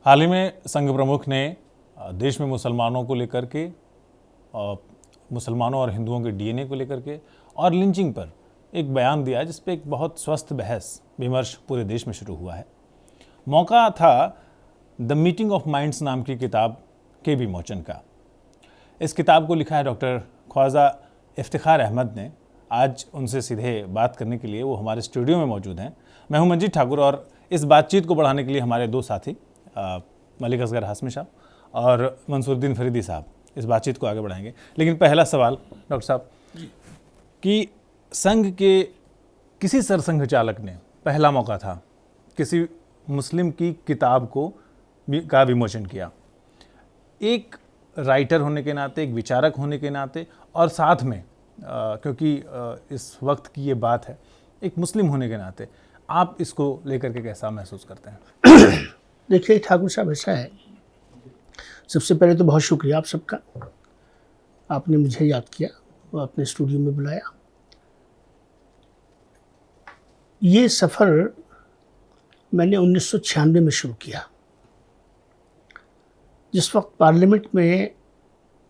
हाल ही में संघ प्रमुख ने देश में मुसलमानों को लेकर के, मुसलमानों और हिंदुओं के डीएनए को लेकर के और लिंचिंग पर एक बयान दिया जिस पे एक बहुत स्वस्थ बहस विमर्श पूरे देश में शुरू हुआ है। मौका था द मीटिंग ऑफ माइंड्स नाम की किताब के विमोचन का। इस किताब को लिखा है डॉक्टर ख्वाजा इफ्तिखार अहमद ने। आज उनसे सीधे बात करने के लिए वो हमारे स्टूडियो में मौजूद हैं। मैं हूं मंजीत ठाकुर और इस बातचीत को बढ़ाने के लिए हमारे दो साथी मलिक असगर हाशमी साहब और मंसूरुद्दीन फरीदी साहब इस बातचीत को आगे बढ़ाएंगे। लेकिन पहला सवाल डॉक्टर साहब कि संघ के किसी सरसंघ चालक ने पहला मौका था किसी मुस्लिम की किताब का विमोचन किया, एक राइटर होने के नाते, एक विचारक होने के नाते और साथ में क्योंकि इस वक्त की ये बात है, एक मुस्लिम होने के नाते आप इसको लेकर के कैसा महसूस करते हैं? देखिए ठाकुर साहब, ऐसा है, सबसे पहले तो बहुत शुक्रिया आप सबका। आपने मुझे याद किया और अपने स्टूडियो में बुलाया। ये सफ़र मैंने 1996 में शुरू किया, जिस वक्त पार्लियामेंट में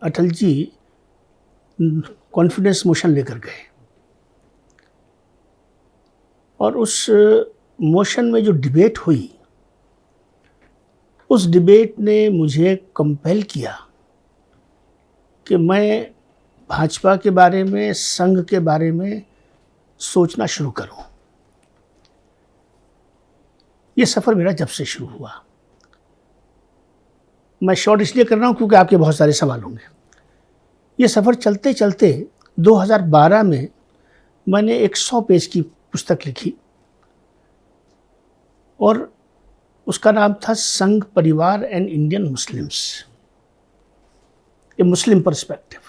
अटल जी कॉन्फिडेंस मोशन लेकर गए और उस मोशन में जो डिबेट हुई, उस डिबेट ने मुझे कंपेल किया कि मैं भाजपा के बारे में, संघ के बारे में सोचना शुरू करूं। ये सफ़र मेरा जब से शुरू हुआ। मैं शॉर्ट इसलिए कर रहा हूं क्योंकि आपके बहुत सारे सवाल होंगे। ये सफ़र चलते चलते 2012 में मैंने एक 100 पेज की पुस्तक लिखी और उसका नाम था संघ परिवार and Indian Muslims, A Muslim perspective,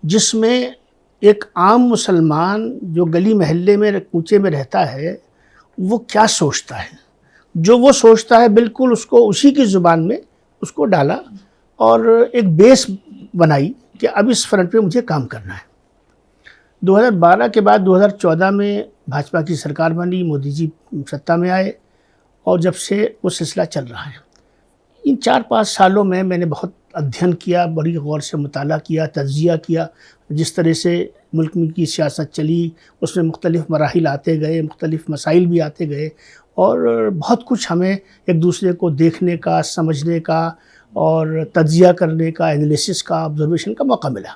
जिसमें एक आम मुसलमान जो गली मोहल्ले में कूचे में रहता है वो क्या सोचता है, जो वो सोचता है बिल्कुल उसको उसी की ज़ुबान में उसको डाला और एक बेस बनाई कि अब इस फ्रंट पे मुझे काम करना है। 2012 के बाद 2014 में भाजपा की सरकार बनी, मोदी जी सत्ता में आए और जब से वो सिलसिला चल रहा है। इन 4-5 सालों में मैंने बहुत अध्ययन किया, बड़ी गौर से मुताला किया, तज्ज़िया किया। जिस तरह से मुल्क में की सियासत चली उसमें मुख्तलिफ़ मराहिल आते गए, मुख्तलिफ़ मसाइल भी आते गए और बहुत कुछ हमें एक दूसरे को देखने का, समझने का और तज्ज़िया करने का, एनालिसिस का, ऑब्जर्वेशन का मौका मिला।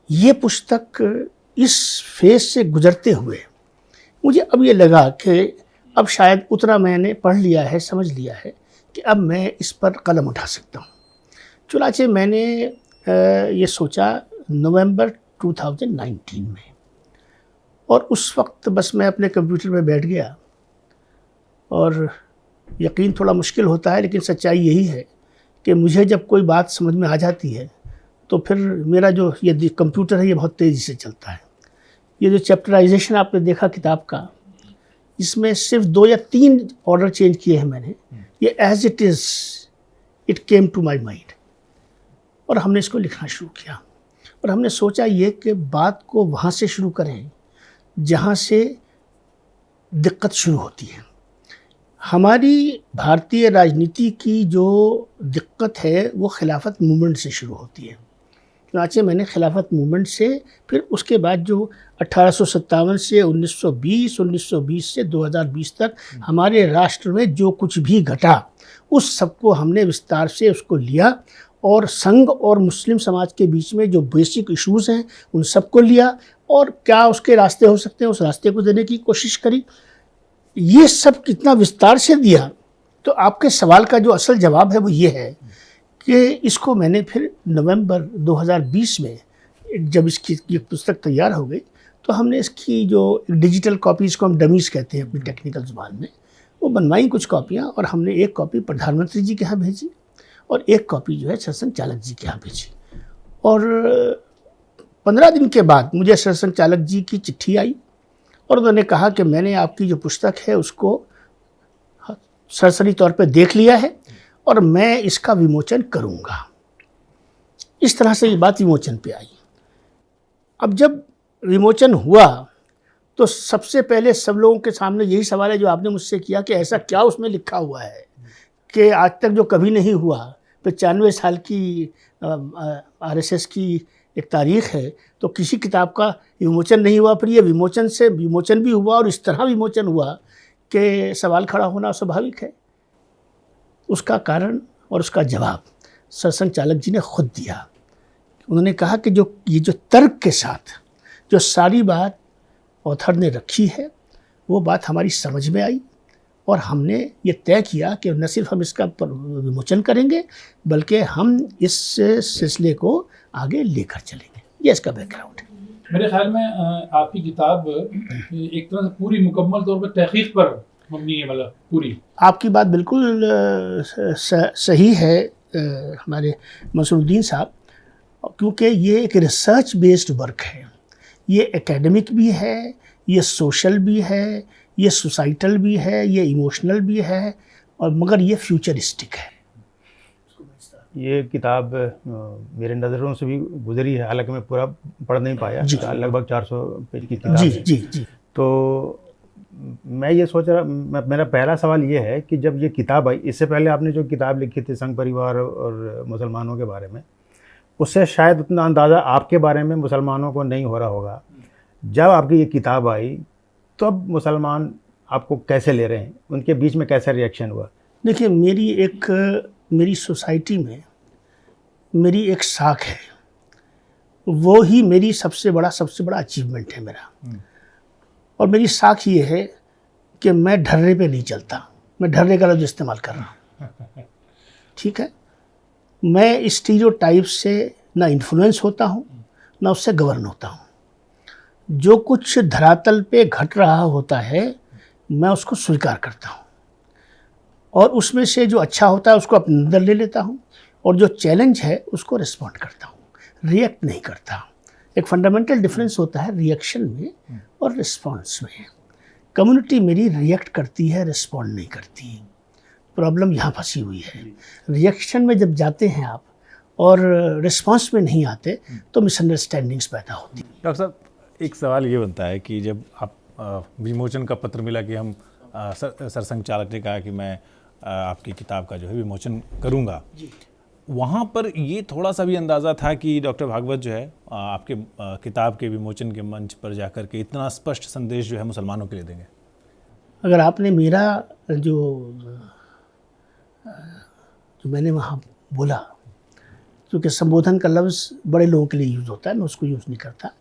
ये पुस्तक इस फेज़ से गुज़रते हुए मुझे अब ये लगा कि अब शायद उतना मैंने पढ़ लिया है, समझ लिया है कि अब मैं इस पर कलम उठा सकता हूँ। चुनाचे मैंने ये सोचा नवंबर 2019 में, और उस वक्त बस मैं अपने कंप्यूटर में बैठ गया और यकीन थोड़ा मुश्किल होता है लेकिन सच्चाई यही है कि मुझे जब कोई बात समझ में आ जाती है तो फिर मेरा जो ये कंप्यूटर है ये बहुत तेज़ी से चलता है। ये जो चैप्टराइजेशन आपने देखा किताब का, इसमें सिर्फ 2 या 3 ऑर्डर चेंज किए हैं मैंने। ये as it is it came to my mind और हमने इसको लिखना शुरू किया और हमने सोचा ये कि बात को वहाँ से शुरू करें जहाँ से दिक्कत शुरू होती है। हमारी भारतीय राजनीति की जो दिक्कत है वो खिलाफत मूवमेंट से शुरू होती है। चुनाचे मैंने खिलाफत मूवमेंट से, फिर उसके बाद जो 1857 से 1920, 1920 से 2020 तक हमारे राष्ट्र में जो कुछ भी घटा उस सबको हमने विस्तार से उसको लिया और संघ और मुस्लिम समाज के बीच में जो बेसिक इश्यूज़ हैं उन सबको लिया और क्या उसके रास्ते हो सकते हैं उस रास्ते को देने की कोशिश करी। ये सब कितना विस्तार से दिया तो आपके सवाल का जो असल जवाब है वो ये है कि इसको मैंने फिर नवंबर 2020 में जब इसकी ये पुस्तक तैयार हो गई तो हमने इसकी जो डिजिटल कॉपी, इसको हम डमीज़ कहते हैं अपनी टेक्निकल ज़ुबान में, वो बनवाई कुछ कॉपियाँ और हमने एक कॉपी प्रधानमंत्री जी के यहाँ भेजी और एक कॉपी जो है सरसंघ चालक जी के यहाँ भेजी। और 15 दिन के बाद मुझे सरसंघ चालक जी की चिट्ठी आई और उन्होंने कहा कि मैंने आपकी जो पुस्तक है उसको सरसरी तौर पे देख लिया है और मैं इसका विमोचन करूँगा। इस तरह से ये बात विमोचन पे आई। अब जब विमोचन हुआ तो सबसे पहले सब लोगों के सामने यही सवाल है जो आपने मुझसे किया कि ऐसा क्या उसमें लिखा हुआ है कि आज तक जो कभी नहीं हुआ। 95 साल की आरएसएस की एक तारीख है, तो किसी किताब का विमोचन नहीं हुआ, फिर ये विमोचन भी हुआ और इस तरह विमोचन हुआ कि सवाल खड़ा होना स्वाभाविक है। उसका कारण और उसका जवाब सरसंघचालक जी ने खुद दिया। उन्होंने कहा कि ये जो तर्क के साथ जो सारी बात ऑथर ने रखी है, वो बात हमारी समझ में आई और हमने ये तय किया कि न सिर्फ हम इसका विमोचन करेंगे बल्कि हम इस सिलसिले को आगे लेकर चलेंगे। ये इसका बैकग्राउंड है। मेरे ख्याल में आपकी किताब एक तरह से पूरी मुकम्मल तौर पर तहकीक पर मबनी है, मतलब पूरी। आपकी बात बिल्कुल सही है हमारे मंसूरुद्दीन साहब, क्योंकि ये एक रिसर्च बेस्ड वर्क है। ये एकेडमिक भी है, ये सोशल भी है, ये सोसाइटल भी है, ये इमोशनल भी है, और मगर ये फ्यूचरिस्टिक है। ये किताब मेरे नज़रों से भी गुजरी है, हालांकि मैं पूरा पढ़ नहीं पाया, लगभग 400 पेज की किताब जी है। जी जी। तो मैं ये सोच रहा, मेरा पहला सवाल ये है कि जब ये किताब आई, इससे पहले आपने जो किताब लिखी थी संघ परिवार और मुसलमानों के बारे में, उससे शायद उतना अंदाज़ा आपके बारे में मुसलमानों को नहीं हो रहा होगा। जब आपकी ये किताब आई तब मुसलमान आपको कैसे ले रहे हैं, उनके बीच में कैसा रिएक्शन हुआ? देखिए, मेरी सोसाइटी में मेरी एक साख है, वो ही मेरी सबसे बड़ा अचीवमेंट है मेरा। और मेरी साख ये है कि मैं ढर्रे पे नहीं चलता, मैं ढर्रे का लफ्ज़ इस्तेमाल कर रहा हूँ, ठीक है। मैं स्टीरियोटाइप से ना इन्फ्लुएंस होता हूँ, ना उससे गवर्न होता हूँ। जो कुछ धरातल पे घट रहा होता है मैं उसको स्वीकार करता हूँ, और उसमें से जो अच्छा होता है उसको अपने अंदर ले लेता हूँ, और जो चैलेंज है उसको रिस्पॉन्ड करता हूँ, रिएक्ट नहीं करता। एक फंडामेंटल डिफरेंस होता है रिएक्शन में और रिस्पॉन्स में। कम्युनिटी मेरी रिएक्ट करती है, रिस्पॉन्ड नहीं करती। प्रॉब्लम यहाँ फंसी हुई है। रिएक्शन में जब जाते हैं आप और रिस्पॉन्स में नहीं आते तो मिसअंडरस्टैंडिंग्स पैदा होती हैं। डॉक्टर साहब, एक सवाल ये बनता है कि जब आप विमोचन का पत्र मिला कि हम सरसंघचालक ने कहा कि मैं आपकी किताब का जो है विमोचन करूंगा, वहाँ पर ये थोड़ा सा भी अंदाज़ा था कि डॉक्टर भागवत जो है आपके किताब के विमोचन के मंच पर जाकर के इतना स्पष्ट संदेश जो है मुसलमानों के लिए देंगे? अगर आपने मेरा जो मैंने वहाँ बोला, क्योंकि संबोधन का लफ्ज़ बड़े लोगों के लिए यूज़ होता है, मैं उसको यूज़ नहीं करता,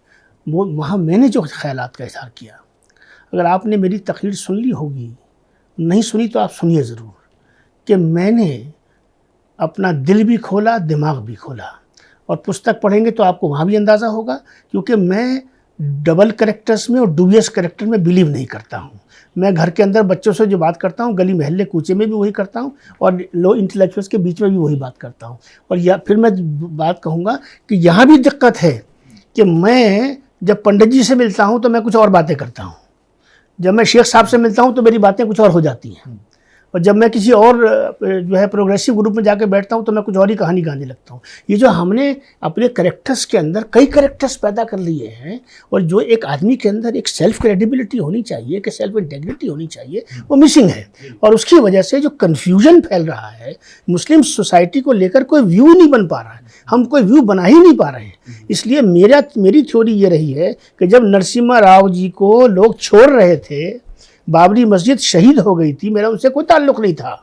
वो वहाँ मैंने जो ख्यालात का इज़हार किया, अगर आपने मेरी तकरीर सुन ली होगी, नहीं सुनी तो आप सुनिए ज़रूर, कि मैंने अपना दिल भी खोला, दिमाग भी खोला। और पुस्तक पढ़ेंगे तो आपको वहाँ भी अंदाज़ा होगा, क्योंकि मैं डबल कैरेक्टर्स में और डुबियस कैरेक्टर में बिलीव नहीं करता हूँ। मैं घर के अंदर बच्चों से जो बात करता हूँ, गली महल्ले कूचे में भी वही करता हूँ, और लो इंटेलेक्चुअल्स के बीच में भी वही बात करता हूँ। और या फिर मैं बात कहूँगा कि यहाँ भी दिक्कत है कि मैं जब पंडित जी से मिलता हूँ तो मैं कुछ और बातें करता हूँ, जब मैं शेख साहब से मिलता हूँ तो मेरी बातें कुछ और हो जाती हैं, और जब मैं किसी और जो है प्रोग्रेसिव ग्रुप में जाकर बैठता हूँ तो मैं कुछ और ही कहानी गाने लगता हूँ। ये जो हमने अपने कैरेक्टर्स के अंदर कई कैरेक्टर्स पैदा कर लिए हैं, और जो एक आदमी के अंदर एक सेल्फ क्रेडिबिलिटी होनी चाहिए, कि सेल्फ इंटेग्रिटी होनी चाहिए, वो मिसिंग है। और उसकी वजह से जो कन्फ्यूजन फैल रहा है, मुस्लिम सोसाइटी को लेकर कोई व्यू नहीं बन पा रहा है, हम कोई व्यू बना ही नहीं पा रहे हैं। इसलिए मेरी थ्योरी ये रही है कि जब नरसिम्हा राव जी को लोग छोड़ रहे थे, बाबरी मस्जिद शहीद हो गई थी, मेरा उनसे कोई ताल्लुक़ नहीं था।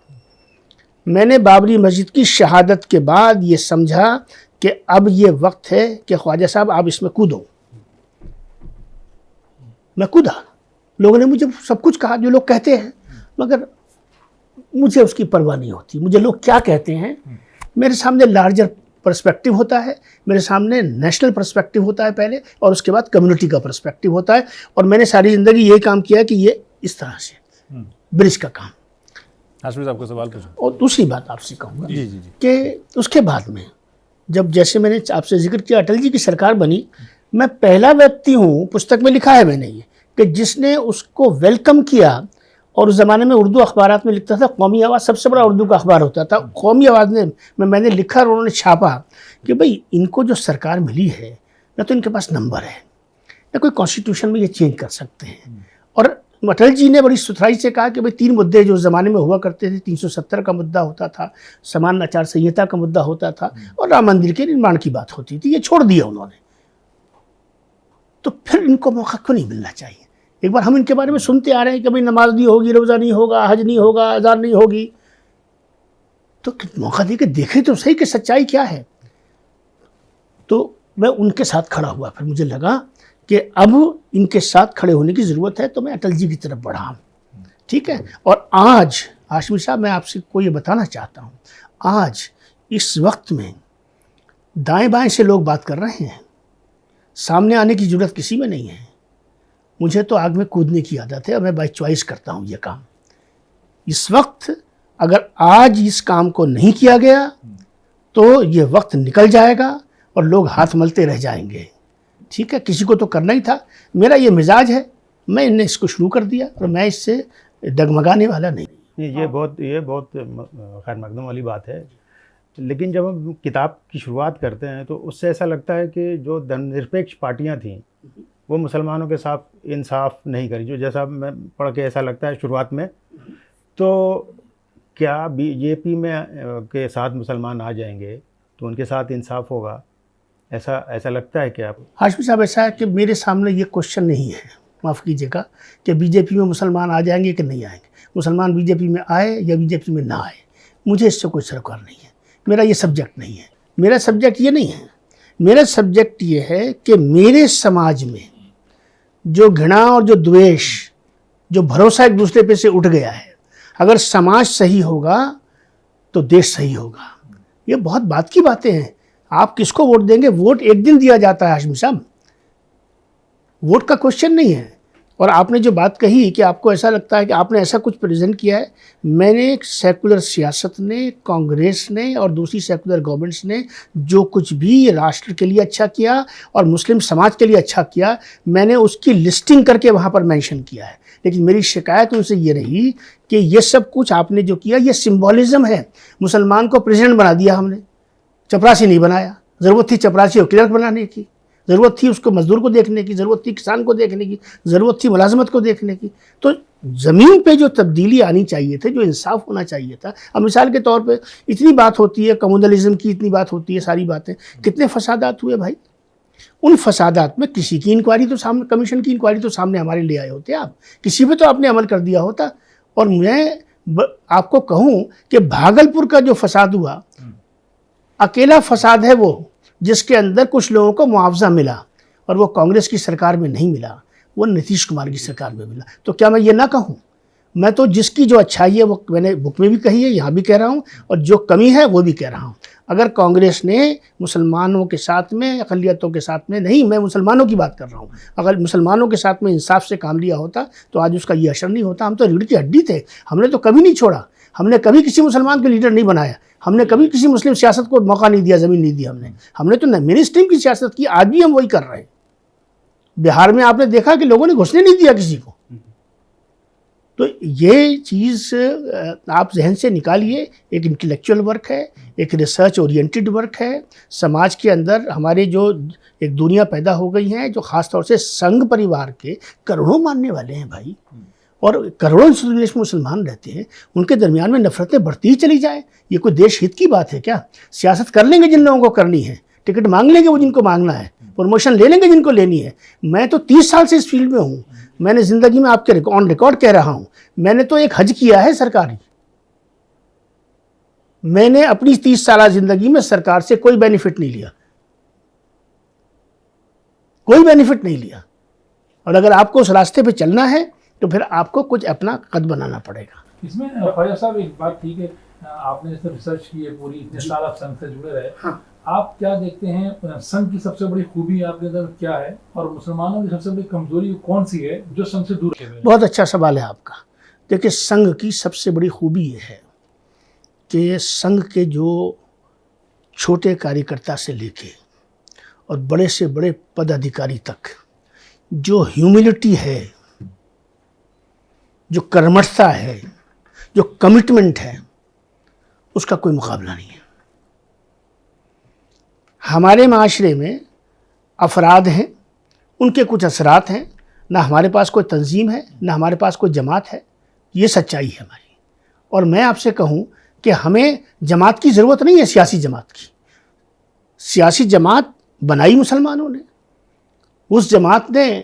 मैंने बाबरी मस्जिद की शहादत के बाद ये समझा कि अब ये वक्त है कि ख्वाजा साहब आप इसमें कूदो। मैं कूदा। लोगों ने मुझे सब कुछ कहा जो लोग कहते हैं, मगर मुझे उसकी परवाह नहीं होती। मुझे लोग क्या कहते हैं, मेरे सामने लार्जर पर्सपेक्टिव होता है, मेरे सामने नेशनल पर्सपेक्टिव होता है पहले, और उसके बाद कम्युनिटी का पर्सपेक्टिव होता है। और मैंने सारी ज़िंदगी यही काम किया है कि ये इस तरह से ब्रिज का काम। हाशमी साहब को सवाल पूछो। और दूसरी बात आपसे कहूँगा जी जी जी कि उसके बाद में जब, जैसे मैंने आपसे जिक्र किया, अटल जी की सरकार बनी, मैं पहला व्यक्ति हूँ, पुस्तक में लिखा है मैंने ये, कि जिसने उसको वेलकम किया। और उस ज़माने में उर्दू अखबारात में लिखता था, कौमी आवाज़ सबसे बड़ा उर्दू का अखबार होता था। कौमी आवाज़ में मैंने लिखा और उन्होंने छापा कि भाई इनको जो सरकार मिली है ना, तो इनके पास नंबर है, न कोई कॉन्स्टिट्यूशन में ये चेंज कर सकते हैं। और अटल जी ने बड़ी सुथराई से कहा कि भाई 3 मुद्दे जो ज़माने में हुआ करते थे, 370 का मुद्दा होता था, समान आचार संहिता का मुद्दा होता था, और राम मंदिर के निर्माण की बात होती थी, ये छोड़ दिया उन्होंने। तो फिर इनको मौका क्यों नहीं मिलना चाहिए? एक बार हम इनके बारे में सुनते आ रहे हैं कि भाई नमाज नहीं होगी, रोज़ा नहीं होगा, हज नहीं होगा, अज़ान नहीं होगी, तो मौका दे के देखे तो सही कि सच्चाई क्या है। तो मैं उनके साथ खड़ा हुआ, फिर मुझे लगा कि अब इनके साथ खड़े होने की ज़रूरत है, तो मैं अटल जी की तरफ बढ़ा। ठीक है। और आज हाशमी साहब, मैं आपसे को ये बताना चाहता हूँ, आज इस वक्त में दाएं बाएं से लोग बात कर रहे हैं, सामने आने की ज़रूरत किसी में नहीं है। मुझे तो आग में कूदने की आदत है और मैं बाय चॉइस करता हूँ ये काम। इस वक्त अगर आज इस काम को नहीं किया गया तो ये वक्त निकल जाएगा और लोग हाथ मलते रह जाएंगे। ठीक है, किसी को तो करना ही था। मेरा ये मिजाज है, मैंने इसको शुरू कर दिया और मैं इससे डगमगाने वाला नहीं। ये बहुत खैर मकदम वाली बात है। लेकिन जब हम किताब की शुरुआत करते हैं तो उससे ऐसा लगता है कि जो धर्मनिरपेक्ष पार्टियां थीं वो मुसलमानों के साथ इंसाफ नहीं करी। जो जैसा मैं पढ़ के ऐसा लगता है शुरुआत में, तो क्या बीजेपी में के साथ मुसलमान आ जाएंगे तो उनके साथ इंसाफ होगा, ऐसा लगता है क्या आपको? हाशमी साहब, ऐसा है कि मेरे सामने ये क्वेश्चन नहीं है, माफ़ कीजिएगा, कि बीजेपी में मुसलमान आ जाएंगे कि नहीं आएंगे, मुसलमान बीजेपी में आए या बीजेपी में ना आए, मुझे इससे कोई सरोकार नहीं है। मेरा ये सब्जेक्ट नहीं है। मेरा सब्जेक्ट ये नहीं है। मेरा सब्जेक्ट ये है कि मेरे समाज में जो घृणा और जो द्वेष, जो भरोसा एक दूसरे पे से उठ गया है, अगर समाज सही होगा तो देश सही होगा। ये बहुत बात की बातें हैं। आप किसको वोट देंगे? वोट एक दिन दिया जाता है हाशमी साहब, वोट का क्वेश्चन नहीं है। और आपने जो बात कही कि आपको ऐसा लगता है कि आपने ऐसा कुछ प्रेजेंट किया है, मैंने सेकुलर सियासत ने, कांग्रेस ने और दूसरी सेकुलर गवर्नमेंट्स ने जो कुछ भी राष्ट्र के लिए अच्छा किया और मुस्लिम समाज के लिए अच्छा किया, मैंने उसकी लिस्टिंग करके वहाँ पर मेंशन किया है। लेकिन मेरी शिकायत उनसे ये रही कि ये सब कुछ आपने जो किया ये सिंबॉलिज्म है। मुसलमान को प्रेसिडेंट बना दिया हमने, चपरासी नहीं बनाया। ज़रूरत थी चपरासी और क्लर्क बनाने की, ज़रूरत थी उसको मजदूर को देखने की, ज़रूरत थी किसान को देखने की, ज़रूरत थी मुलाजमत को देखने की। तो ज़मीन पे जो तब्दीली आनी चाहिए थे, जो इंसाफ होना चाहिए था। अब मिसाल के तौर पे इतनी बात होती है कम्युनलिज्म की, इतनी बात होती है, सारी बातें, कितने फसादात हुए भाई। उन फसादात में किसी की इंक्वायरी तो सामने, कमीशन की इंक्वायरी तो सामने हमारे ले आए होते आप, किसी पे तो आपने अमल कर दिया होता। और मैं आपको कहूँ कि भागलपुर का जो फसाद हुआ, अकेला फसाद है वो जिसके अंदर कुछ लोगों को मुआवजा मिला, और वो कांग्रेस की सरकार में नहीं मिला, वो नीतीश कुमार की सरकार में मिला। तो क्या मैं ये ना कहूँ? मैं तो जिसकी जो अच्छाई है वो मैंने बुक में भी कही है, यहाँ भी कह रहा हूँ, और जो कमी है वो भी कह रहा हूँ। अगर कांग्रेस ने मुसलमानों के साथ में, अक़लियतों के साथ में नहीं, मैं मुसलमानों की बात कर रहा हूँ, अगर मुसलमानों के साथ में इंसाफ से काम लिया होता तो आज उसका ये असर नहीं होता। हम तो रीढ़ की हड्डी थे, हमने तो कभी नहीं छोड़ा, हमने कभी किसी मुसलमान को लीडर नहीं बनाया, हमने कभी किसी मुस्लिम सियासत को मौका नहीं दिया, ज़मीन नहीं दी हमने तो मेन स्ट्रीम की सियासत की। आज भी हम वही कर रहे हैं। बिहार में आपने देखा कि लोगों ने घुसने नहीं दिया किसी को। तो ये चीज़ आप जहन से निकालिए। एक इंटेलेक्चुअल वर्क है, एक रिसर्च ओरिएंटेड वर्क है। समाज के अंदर हमारे जो एक दुनिया पैदा हो गई है, जो ख़ास तौर से संघ परिवार के करोड़ों मानने वाले हैं भाई, और करोड़ों देश में मुसलमान रहते हैं, उनके दरमियान में नफरतें बढ़ती ही चली जाए। ये कोई देश हित की बात है क्या? सियासत कर लेंगे जिन लोगों को करनी है, टिकट मांग लेंगे वो जिनको मांगना है, प्रमोशन ले लेंगे जिनको लेनी है। मैं तो 30 साल से इस फील्ड में हूँ। मैंने ज़िंदगी में, आपके ऑन रिकॉर्ड कह रहा हूँ, मैंने तो एक हज किया है सरकारी। मैंने अपनी 30 साल ज़िंदगी में सरकार से कोई बेनिफिट नहीं लिया, कोई बेनिफिट नहीं लिया। और अगर आपको उस रास्ते पे चलना है तो फिर आपको कुछ अपना कद बनाना पड़ेगा। इसमें ख्वाजा साहब एक बात ठीक है, आपने इसमें रिसर्च की है पूरी, इतने साल आप संघ से जुड़े रहे। हाँ। आप क्या देखते हैं संघ की सबसे बड़ी खूबी आपके अंदर क्या है, और मुसलमानों की सबसे बड़ी कमजोरी कौन सी है जो संघ से दूर है? बहुत अच्छा सवाल है आपका। देखिए, संघ की सबसे बड़ी खूबी ये है कि संघ के जो छोटे कार्यकर्ता से लेके और बड़े से बड़े पदाधिकारी तक जो ह्यूमिलिटी है, जो कर्मठता है, जो कमिटमेंट है, उसका कोई मुकाबला नहीं है। हमारे माशरे में अफराद हैं, उनके कुछ असरात हैं, ना हमारे पास कोई तंजीम है, ना हमारे पास कोई जमात है। ये सच्चाई है हमारी। और मैं आपसे कहूँ कि हमें जमात की ज़रूरत नहीं है, सियासी जमात की। सियासी जमात बनाई मुसलमानों ने, उस जमात ने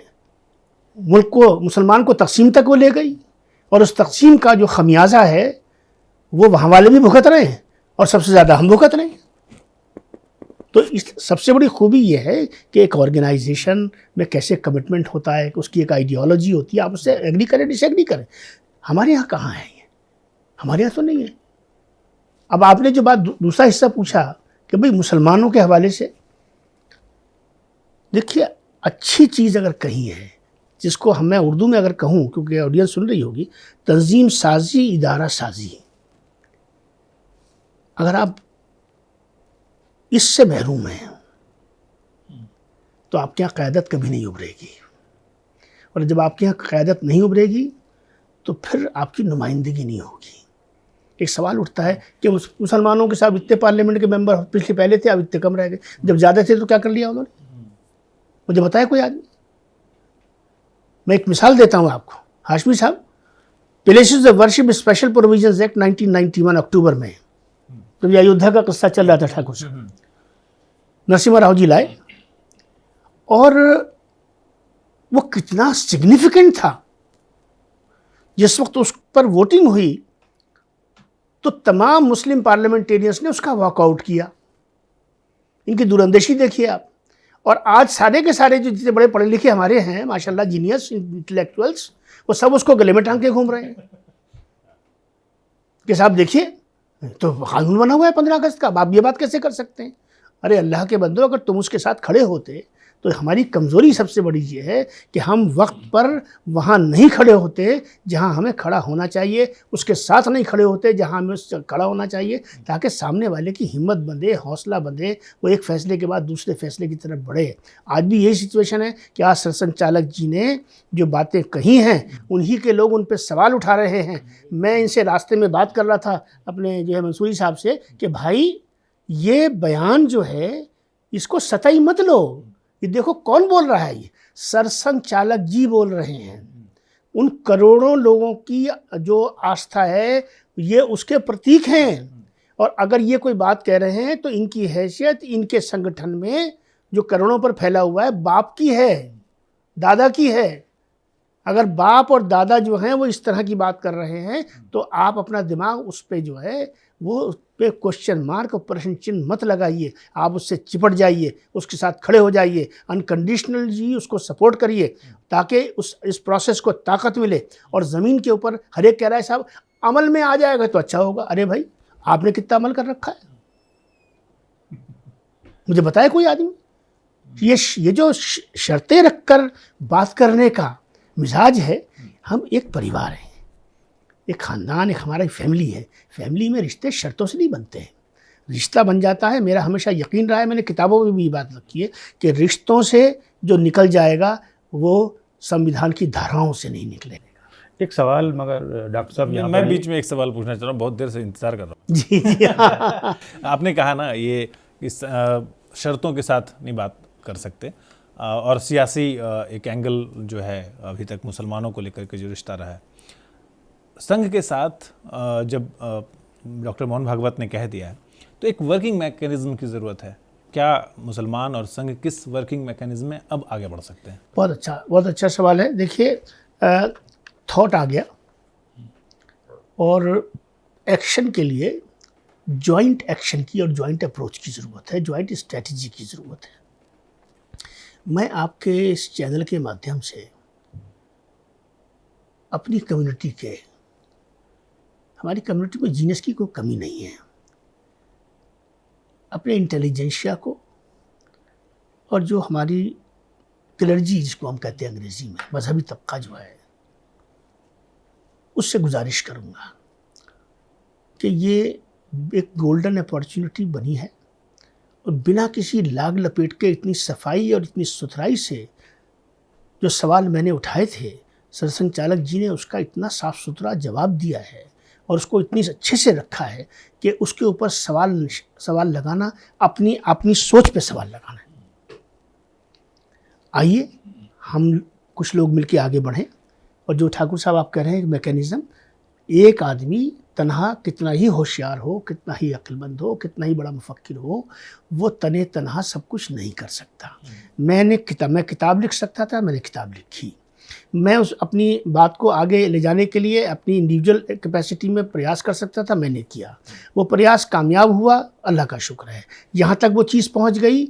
मुल्क को, मुसलमान को तकसीम तक वो ले गई, और उस तकसीम का जो खमियाजा है वो वहाँ वाले भी भुगत रहे हैं और सबसे ज़्यादा हम भुगत रहे हैं। तो इस सबसे बड़ी खूबी ये है कि एक ऑर्गेनाइजेशन में कैसे कमिटमेंट होता है, उसकी एक आइडियोलॉजी होती है, आप उससे एग्री करें डिसएग्री करें। हमारे यहाँ कहाँ है ये, हमारे यहाँ तो नहीं है। अब आपने जो बात दूसरा हिस्सा पूछा कि भाई मुसलमानों के हवाले से, देखिए अच्छी चीज़ अगर कही है, जिसको मैं उर्दू में अगर कहूँ, क्योंकि ऑडियंस सुन रही होगी, तंजीम साजी, इदारा साजी। अगर आप इससे महरूम हैं तो आपके यहाँ क़यादत कभी नहीं उभरेगी, और जब आपके यहाँ क़यादत नहीं उभरेगी तो फिर आपकी नुमाइंदगी नहीं होगी। एक सवाल उठता है कि मुसलमानों के साथ इतने पार्लियामेंट के मेंबर पिछले पहले थे, अब इतने कम रह गए, जब ज़्यादा थे तो क्या कर लिया उन्होंने? मुझे बताया कोई आदमी? मैं एक मिसाल देता हूँ आपको। हाशमी साहब, places of worship special provisions act 1991 अक्टूबर में, जब अयोध्या का किस्सा चल रहा था ठाकुर साहब, नरसिम्हा राव जी लाए, और वो कितना सिग्निफिकेंट था। जिस वक्त उस पर वोटिंग हुई तो तमाम मुस्लिम पार्लियामेंटेरियंस ने उसका वॉकआउट किया। इनकी दूरंदेशी देखिए आप। और आज सारे के सारे जो जितने बड़े पढ़े लिखे हमारे हैं माशाल्लाह, जीनियस इंटेलेक्चुअल्स, वो सब उसको गले में टांग के घूम रहे हैं कि साहब देखिए तो कानून बना हुआ है 15 अगस्त का, आप ये बात कैसे कर सकते हैं? अरे अल्लाह के बंदो, अगर तुम उसके साथ खड़े होते तो हमारी कमज़ोरी सबसे बड़ी ये है कि हम वक्त पर वहाँ नहीं खड़े होते जहाँ हमें खड़ा होना चाहिए, उसके साथ नहीं खड़े होते जहाँ हमें उससे खड़ा होना चाहिए, ताकि सामने वाले की हिम्मत बंधे, हौसला बंधे, वो एक फ़ैसले के बाद दूसरे फ़ैसले की तरफ बढ़े। आज भी यही सिचुएशन है कि आज सरसंघचालक जी ने जो बातें कही हैं, उन्हीं के लोग उन पर सवाल उठा रहे हैं। मैं इनसे रास्ते में बात कर रहा था अपने जो है मंसूरी साहब से कि भाई ये बयान जो है इसको सतही मत लो, ये देखो कौन बोल रहा है, ये सरसंघचालक जी बोल रहे हैं। उन करोड़ों लोगों की जो आस्था है ये उसके प्रतीक हैं, और अगर ये कोई बात कह रहे हैं तो इनकी हैसियत इनके संगठन में जो करोड़ों पर फैला हुआ है बाप की है, दादा की है। अगर बाप और दादा जो हैं वो इस तरह की बात कर रहे हैं तो आप अपना दिमाग उस पे जो है वो उस पे क्वेश्चन मार्क और प्रश्न चिन्ह मत लगाइए, आप उससे चिपट जाइए, उसके साथ खड़े हो जाइए, अनकंडीशनल जी उसको सपोर्ट करिए, ताकि इस प्रोसेस को ताकत मिले। और ज़मीन के ऊपर हर एक कह रहा है साहब अमल में आ जाएगा तो अच्छा होगा। अरे भाई आपने कितना अमल कर रखा है, मुझे बताया कोई आदमी? ये जो शर्तें रखकर बात करने का मिजाज है, हम एक परिवार हैं, एक ख़ानदान, एक हमारी फैमिली है। फैमिली में रिश्ते शर्तों से नहीं बनते हैं, रिश्ता बन जाता है। मेरा हमेशा यकीन रहा है, मैंने किताबों में भी ये बात रखी है कि रिश्तों से जो निकल जाएगा वो संविधान की धाराओं से नहीं निकलेगा। एक सवाल मगर डॉक्टर साहब, मैं बीच में एक सवाल पूछना चाह रहा हूँ, बहुत देर से इंतज़ार कर रहा हूँ। जी जी आपने कहा ना ये इस शर्तों के साथ नहीं बात कर सकते, और सियासी एक एंगल जो है अभी तक मुसलमानों को लेकर के जो रिश्ता रहा है संघ के साथ, जब डॉक्टर मोहन भागवत ने कह दिया है तो एक वर्किंग मैकेनिज्म की ज़रूरत है। क्या मुसलमान और संघ किस वर्किंग मैकेनिज्म में अब आगे बढ़ सकते हैं? बहुत अच्छा सवाल है। देखिए थॉट आ गया, और एक्शन के लिए जॉइंट एक्शन की और जॉइंट अप्रोच की ज़रूरत है, जॉइंट स्ट्रेटजी की ज़रूरत है। मैं आपके इस चैनल के माध्यम से अपनी कम्युनिटी के, हमारी कम्युनिटी में जीनियस की कोई कमी नहीं है, अपने इंटेलिजेंशिया को और जो हमारी क्लर्जी जिसको हम कहते हैं अंग्रेज़ी में, मजहबी तबका जो है, उससे गुजारिश करूँगा कि ये एक गोल्डन अपॉर्चुनिटी बनी है, और बिना किसी लाग लपेट के इतनी सफाई और इतनी सुथराई से जो सवाल मैंने उठाए थे, सरसंघचालक जी ने उसका इतना साफ़ सुथरा जवाब दिया है और उसको इतनी अच्छे से रखा है कि उसके ऊपर सवाल लगाना अपनी सोच पे सवाल लगाना है। आइए हम कुछ लोग मिलके आगे बढ़ें, और जो ठाकुर साहब आप कह रहे हैं मैकेनिज़्म, एक आदमी तन्हा कितना ही होशियार हो, कितना ही अक्लमंद हो, कितना ही बड़ा मुफक्किर हो, वो तने तन्हा सब कुछ नहीं कर सकता। मैं किताब लिख सकता था, मैंने किताब लिखी। मैं उस अपनी बात को आगे ले जाने के लिए अपनी इंडिविजुअल कैपेसिटी में प्रयास कर सकता था, मैंने किया। वो प्रयास कामयाब हुआ, अल्लाह का शुक्र है। यहाँ तक वो चीज़ पहुँच गई,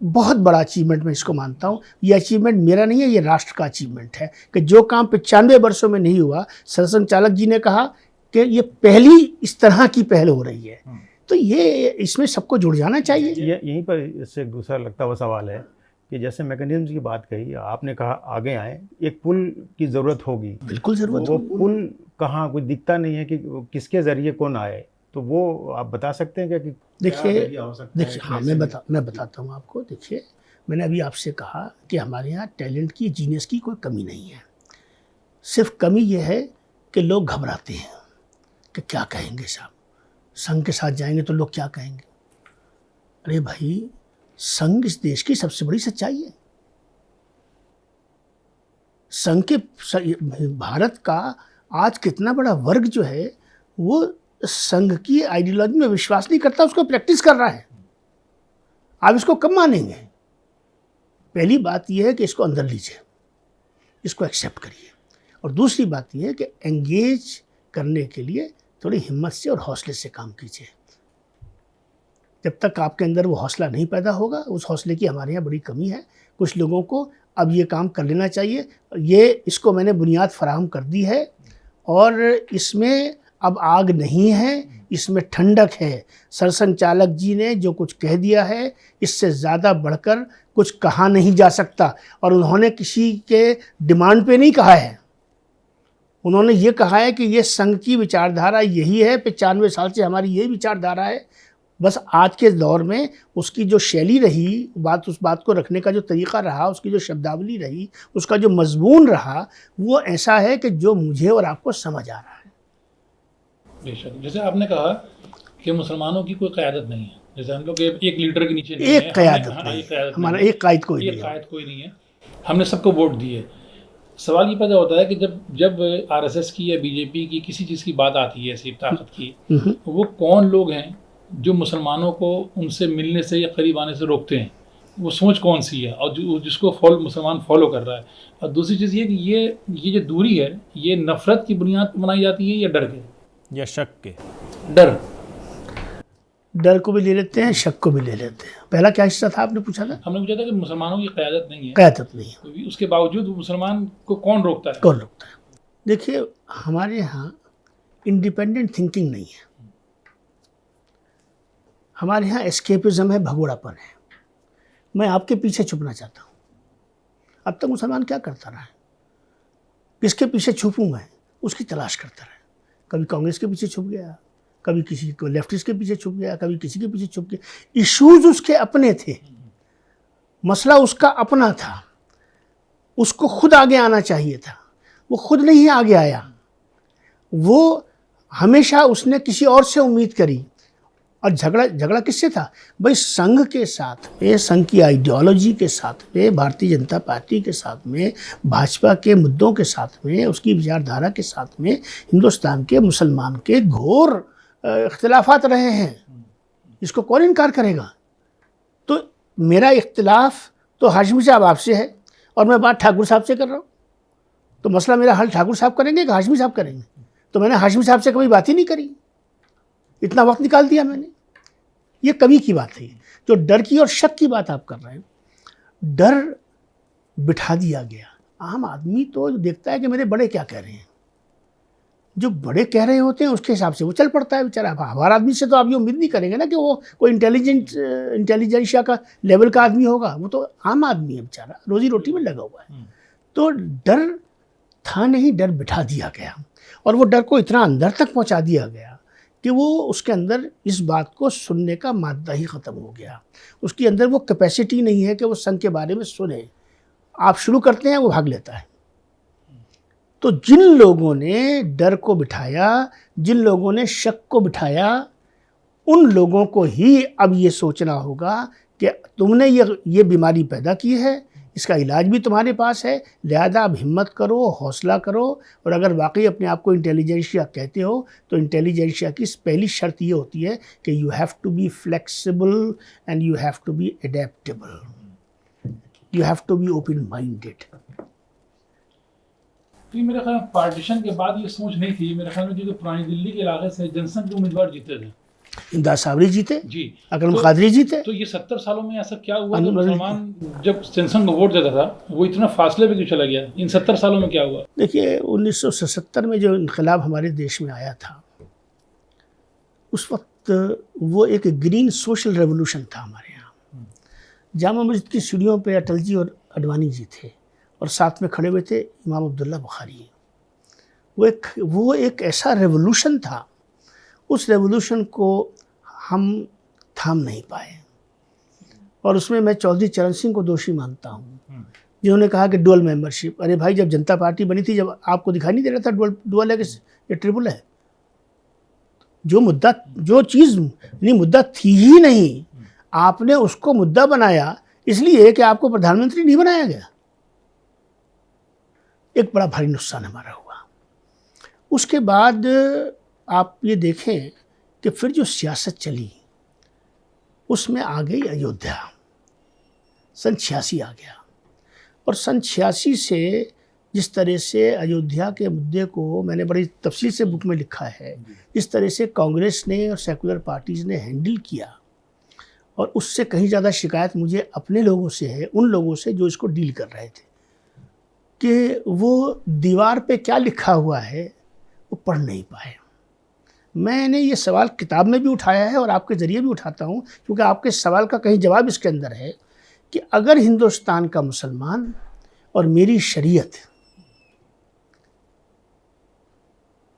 बहुत बड़ा अचीवमेंट मैं इसको मानता हूँ। ये अचीवमेंट मेरा नहीं है, ये राष्ट्र का अचीवमेंट है कि जो काम 95 वर्षों में नहीं हुआ, सरसंघ चालक जी ने कहा कि ये पहली इस तरह की पहल हो रही है। तो ये इसमें सबको जुड़ जाना चाहिए। यहीं पर इससे एक दूसरा लगता हुआ सवाल है कि जैसे मैकेनिज्म की बात कही, आपने कहा आगे आए, एक पुल की ज़रूरत होगी। बिल्कुल ज़रूरत वो होगी। पुल कहाँ, कुछ दिखता नहीं है कि किसके ज़रिए कौन आए, तो वो आप बता सकते हैं क्या कि देखिए हाँ, मैं बताता हूँ आपको। देखिए, मैंने अभी आपसे कहा कि हमारे यहाँ टैलेंट की, जीनियस की कोई कमी नहीं है। सिर्फ कमी ये है कि लोग घबराते हैं कि क्या कहेंगे साहब, संघ के साथ जाएंगे तो लोग क्या कहेंगे। अरे भाई, संघ इस देश की सबसे बड़ी सच्चाई है। संघ के भारत का आज कितना बड़ा वर्ग जो है वो संघ की आइडियोलॉजी में विश्वास नहीं करता, उसको प्रैक्टिस कर रहा है। आप इसको कब मानेंगे? पहली बात यह है कि इसको अंदर लीजिए, इसको एक्सेप्ट करिए, और दूसरी बात यह है कि एंगेज करने के लिए थोड़ी हिम्मत से और हौसले से काम कीजिए। जब तक आपके अंदर वो हौसला नहीं पैदा होगा, उस हौसले की हमारे यहाँ बड़ी कमी है। कुछ लोगों को अब ये काम कर लेना चाहिए। इसको मैंने बुनियाद फराहम कर दी है, और इसमें अब आग नहीं है, इसमें ठंडक है। सरसंघ चालक जी ने जो कुछ कह दिया है, इससे ज़्यादा बढ़कर कुछ कहा नहीं जा सकता। और उन्होंने किसी के डिमांड पे नहीं कहा है, उन्होंने ये कहा है कि ये संघ की विचारधारा यही है, 95 साल से हमारी यही विचारधारा है। बस आज के दौर में उसकी जो शैली रही, उस बात को रखने का जो तरीक़ा रहा, उसकी जो शब्दावली रही, उसका जो मजमून रहा, वो ऐसा है कि जो मुझे और आपको समझ आ रहा है। बेशक, जैसे आपने कहा कि मुसलमानों की कोई क़यादत नहीं है, जैसे हम लोग एक लीडर के नीचे एक क़यादत नहीं है, हमारा एक कायद कोई नहीं है, हमने सबको वोट दिए। सवाल ये पैदा होता है कि जब आरएसएस की या बीजेपी की किसी चीज़ की बात आती है, ऐसी ताकत की, वो कौन लोग हैं जो मुसलमानों को उनसे मिलने से या करीब आने से रोकते हैं? वो सोच कौन सी है, और जिसको मुसलमान फॉलो कर रहा है? और दूसरी चीज़ ये कि ये जो दूरी है, ये नफ़रत की बुनियाद पर बनाई जाती है या डर के या शक के? डर को भी ले लेते हैं, शक को भी ले लेते हैं। पहला क्या हिस्सा था आपने पूछा था? हमने पूछा था कि मुसलमानों की क़यादत नहीं है। क़यादत नहीं है, तो उसके बावजूद मुसलमान को कौन रोकता है? कौन रोकता है? देखिए, हमारे यहाँ इंडिपेंडेंट थिंकिंग नहीं है। हमारे यहाँ एस्केपिज्म है, भगोड़ापन है। मैं आपके पीछे छुपना चाहता हूँ। अब तक मुसलमान क्या करता रहा है? किसके पीछे छुपूँ मैं? उसकी तलाश करता रहा। कभी कांग्रेस के पीछे छुप गया, कभी किसी को लेफ्टिस्ट के पीछे छुप गया, कभी किसी के पीछे छुप गया। इश्यूज उसके अपने थे, मसला उसका अपना था, उसको खुद आगे आना चाहिए था। वो खुद नहीं आगे आया, वो हमेशा उसने किसी और से उम्मीद करी। और झगड़ा किससे था भाई? संघ के साथ में, संघ की आइडियोलॉजी के साथ में, भारतीय जनता पार्टी के साथ में, भाजपा के मुद्दों के साथ में, उसकी विचारधारा के साथ में हिंदुस्तान के मुसलमान के घोर इख्तिलाफात रहे हैं। इसको कौन इनकार करेगा? तो मेरा इख्तिलाफ तो हाशमी साहब आपसे है, और मैं बात ठाकुर साहब से कर रहा हूँ। तो मसला मेरा हल ठाकुर साहब करेंगे कि हाशमी साहब करेंगे? तो मैंने हाशमी साहब से कभी बात ही नहीं करी, इतना वक्त निकाल दिया मैंने। ये कमी की बात है। जो डर की और शक की बात आप कर रहे हैं, डर बिठा दिया गया। आम आदमी तो देखता है कि मेरे बड़े क्या कह रहे हैं, जो बड़े कह रहे होते हैं उसके हिसाब से वो चल पड़ता है बेचारा। हमारा आदमी से तो आप ये उम्मीद नहीं करेंगे ना कि वो कोई इंटेलिजेंशिया का लेवल का आदमी होगा। वो तो आम आदमी है बेचारा, रोजी रोटी में लगा हुआ है। तो डर था नहीं, डर बिठा दिया गया, और वो डर को इतना अंदर तक पहुंचा दिया गया कि वो उसके अंदर इस बात को सुनने का मादा ही ख़त्म हो गया। उसके अंदर वो कैपेसिटी नहीं है कि वो संघ के बारे में सुने। आप शुरू करते हैं, वो भाग लेता है। तो जिन लोगों ने डर को बिठाया, जिन लोगों ने शक को बिठाया, उन लोगों को ही अब ये सोचना होगा कि तुमने ये बीमारी पैदा की है, इसका इलाज भी तुम्हारे पास है, लिहाजा अब हिम्मत करो, हौसला करो, और अगर वाकई अपने आप को इंटेलिजेंशिया कहते हो तो इंटेलिजेंशिया की पहली शर्त ये होती है कि you have to be flexible and you have to be adaptable, you have to be open minded. तो ये मेरे ख्याल में पार्टीशन के बाद ये सोच नहीं थी, मेरे ख्याल में जो पुरानी दिल्ली के इलाके से जनसंघ के उम्मीदवार जीते थे, इमदाद साबरी जीते जी, अकरम कादरी जीते। तो ये 70 सालों में ऐसा क्या हुआ कि मुसलमान जब जनसंघ को वोट देता था वो इतना फासले पे क्यों चला गया? इन 70 सालों में क्या हुआ? देखिए 1977 में जो इनकलाब हमारे देश में आया था, उस वक्त वो एक ग्रीन सोशल रेवोल्यूशन था हमारे यहाँ। जामा मस्जिद की सीढ़ियों पे अटल जी और अडवाणी जी थे और साथ में खड़े हुए थे इमाम अब्दुल्ला बुखारी। वो एक ऐसा रेवोल्यूशन था, उस रेवोल्यूशन को हम थाम नहीं पाए, और उसमें मैं चौधरी चरण सिंह को दोषी मानता हूँ, जिन्होंने कहा कि डुअल मेंबरशिप। अरे भाई, जब जनता पार्टी बनी थी, जब आपको दिखाई नहीं दे रहा था डुअल है कि ये ट्रिपल है? जो चीज़ नहीं मुद्दा थी ही नहीं, आपने उसको मुद्दा बनाया इसलिए कि आपको प्रधानमंत्री नहीं बनाया गया। एक बड़ा भारी नुकसान हमारा हुआ। उसके बाद आप ये देखें कि फिर जो सियासत चली उसमें आ गई अयोध्या। सन 86 आ गया, और सन 86 से जिस तरह से अयोध्या के मुद्दे को मैंने बड़ी तफसील से बुक में लिखा है, जिस तरह से कांग्रेस ने और सेकुलर पार्टीज़ ने हैंडल किया, और उससे कहीं ज़्यादा शिकायत मुझे अपने लोगों से है, उन लोगों से जो इसको डील कर रहे थे, कि वो दीवार पे क्या लिखा हुआ है वो पढ़ नहीं पाए। मैंने ये सवाल किताब में भी उठाया है और आपके ज़रिए भी उठाता हूँ, क्योंकि आपके सवाल का कहीं जवाब इसके अंदर है कि अगर हिंदुस्तान का मुसलमान और मेरी शरीयत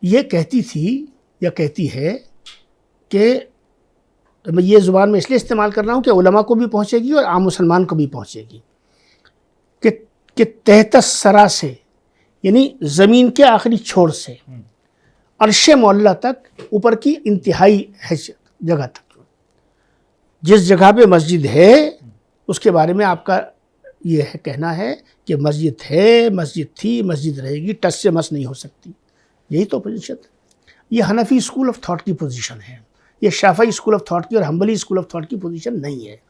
ये कहती थी या कहती है कि, मैं ये ज़ुबान में इसलिए इस्तेमाल कर रहा हूँ कि उलमा को भी पहुँचेगी और आम मुसलमान को भी पहुँचेगी, कि तहतस सरा से, यानी ज़मीन के आखिरी छोर से अर्शे मौला तक, ऊपर की इंतहाई हैसियत जगह तक, जिस जगह पे मस्जिद है उसके बारे में आपका ये है कहना है कि मस्जिद है, मस्जिद थी, मस्जिद रहेगी, टच से मस नहीं हो सकती। यही तो पोजीशन, ये हनफी स्कूल ऑफ थॉट की पोजीशन है, ये शाफई स्कूल ऑफ थॉट की और हम्बली स्कूल ऑफ थॉट की पोजीशन नहीं है।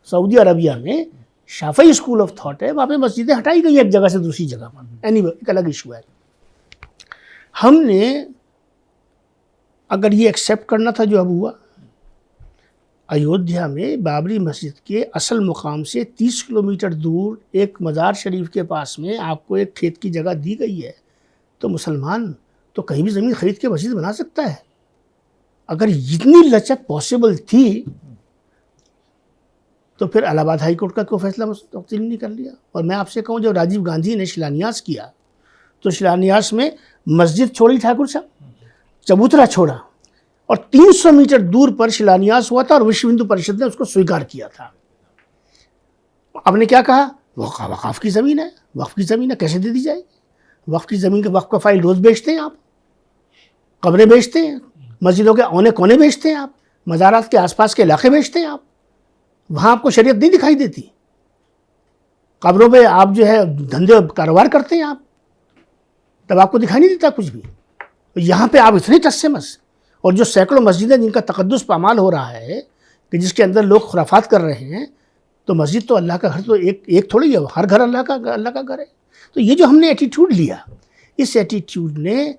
सऊदी अरबिया में शाफई स्कूल ऑफ थॉट है, वहाँ पे मस्जिदें हटाई गई एक जगह से दूसरी जगह पर। एनीवे, एक अलग इशू है। हमने अगर ये एक्सेप्ट करना था जो अब हुआ, अयोध्या में बाबरी मस्जिद के असल मुकाम से 30 किलोमीटर दूर एक मज़ार शरीफ के पास में आपको एक खेत की जगह दी गई है, तो मुसलमान तो कहीं भी ज़मीन खरीद के मस्जिद बना सकता है। अगर इतनी लचक पॉसिबल थी तो फिर इलाहाबाद हाई कोर्ट का कोई फैसला तब्दील नहीं कर लिया। और मैं आपसे कहूँ, जब राजीव गांधी ने शिलान्यास किया तो शिलान्यास में मस्जिद छोड़ी ठाकुर साहब, चबूतरा छोड़ा, और 300 मीटर दूर पर शिलान्यास हुआ था और विश्व हिंदू परिषद ने उसको स्वीकार किया था। आपने क्या कहा? वक़्फ़ की ज़मीन है, वक़्फ़ की ज़मीन है, कैसे दे दी जाएगी? वक़्फ़ की ज़मीन के वक़्फ़ का फ़ाइल रोज़ बेचते हैं आप, कब्रें बेचते हैं, मस्जिदों के औने कोने बेचते हैं आप, मज़ारात के आसपास के इलाके बेचते हैं आप, वहाँ आपको शरीयत नहीं दिखाई देती। कब्रों पे आप जो है धंधे कारोबार करते हैं आप, तब आपको दिखाई नहीं देता कुछ भी। यहाँ पे आप इतने टस से मस, और जो सैकड़ों मस्जिदें जिनका तकद्दुस पामाल हो रहा है, कि जिसके अंदर लोग खुराफात कर रहे हैं, तो मस्जिद तो अल्लाह का घर तो एक थोड़ी है, हर घर अल्लाह का घर है। तो ये जो हमने एटीट्यूड लिया, इस एटीट्यूड ने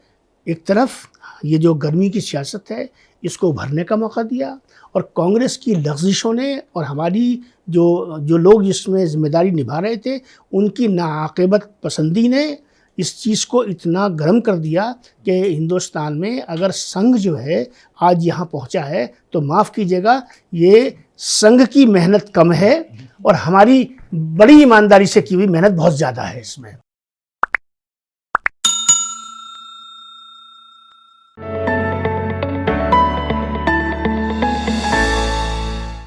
एक तरफ ये जो गर्मी की सियासत है इसको उभरने का मौका दिया, और कांग्रेस की लग़ज़िशों ने और हमारी जो लोग इसमें ज़िम्मेदारी निभा रहे थे उनकी नाआक़िबत पसंदी ने इस चीज़ को इतना गर्म कर दिया कि हिंदुस्तान में अगर संघ जो है आज यहाँ पहुँचा है तो माफ़ कीजिएगा, ये संघ की मेहनत कम है और हमारी बड़ी ईमानदारी से की हुई मेहनत बहुत ज़्यादा है इसमें।